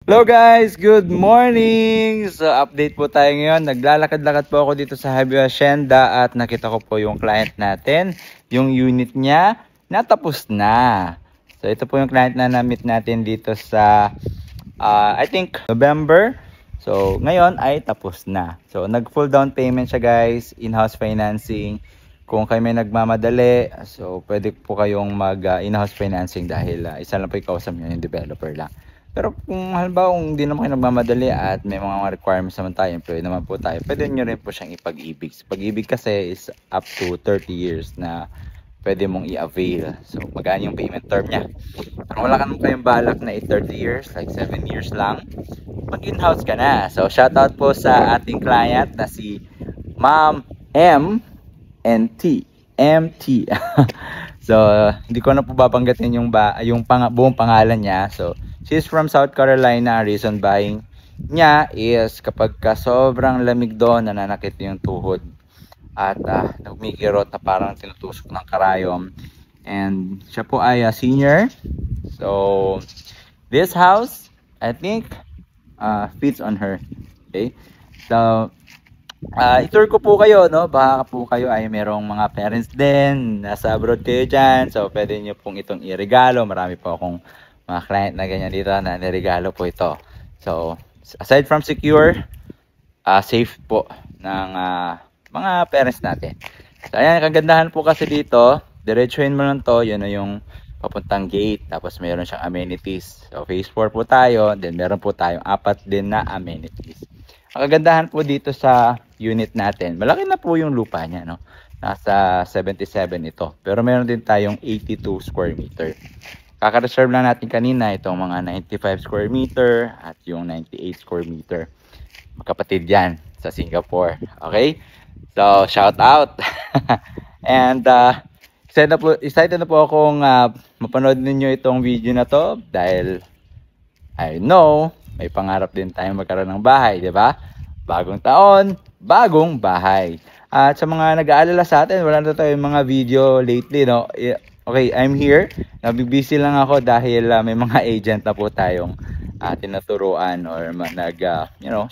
Hello guys, good morning! So update po tayo ngayon. Naglalakad-lakad po ako dito sa Happy Hacienda at nakita ko po yung client natin. Yung unit niya natapos na. So ito po yung client na na-meet natin dito sa I think November. So ngayon ay tapos na. So nag full down payment siya guys, in-house financing. Kung kayo may nagmamadali, so pwede po kayong mag in-house financing dahil isa lang po yung kausap nyo, yung developer lang. Pero kung halimbawa kung hindi naman kayo nagmamadali at may mga requirements naman tayo, employee naman po tayo, pwede nyo rin po siyang ipag-ibig. Pag-ibig kasi is up to 30 years na pwede mong i-avail. So magaan yung payment term niya. Kung wala ka naman kayong balak na 30 years, like 7 years lang, mag-in-house ka na. So shoutout po sa ating client na si Ma'am M and T. MT. So hindi ko na po babanggatin yung buong pangalan niya. So she's from South Carolina. Reason buying niya is kapag sobrang lamig doon, nananakit yung tuhod at nagmikirot na parang tinutusok ng karayom. And siya po ay senior. So this house I think fits on her. Okay, so i-tour ko po kayo, no? Baka po kayo ay merong mga parents din, nasa abroad kayo dyan. So pwede nyo pong itong i-regalo. Marami po akong mga client na ganyan dito na niregalo po ito. So aside from secure, safe po ng mga parents natin. So ayan, kagandahan po kasi dito, diretsuhin mo lang to, yun na yung papuntang gate. Tapos meron siyang amenities. So phase 4 po tayo, then meron po tayong 4 din na amenities. Ang kagandahan po dito sa unit natin, malaki na po yung lupa niya, no? Nasa 77 ito. Pero meron din tayong 82 square meter. Kaka-reserve lang natin kanina itong mga 95 square meter at yung 98 square meter. Magkapatid yan sa Singapore. Okay? So, shout out! And excited na po akong mapanood ninyo itong video na to dahil I know may pangarap din tayong magkaroon ng bahay, di ba? Bagong taon, bagong bahay. At sa mga nag-aalala sa atin, wala na tayong mga video lately, no? Okay, I'm here. Nabibusy lang ako dahil may mga agent na po tayong tinuturuan or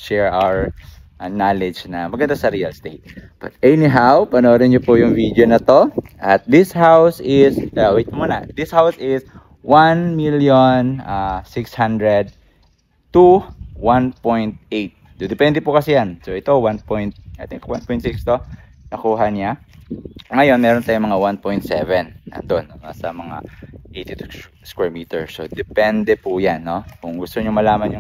share our knowledge na maganda sa real estate. But anyhow, panoorin nyo po yung video na to. At this house is, wait muna. This house is 1,600,000 to 1.8. Depende po kasi yan. So ito I think 1.6 to nakuha niya. Ngayon meron tayong mga 1.7 nandun sa mga 82 square meter. So depende po yan, no? Kung gusto niyo malaman yung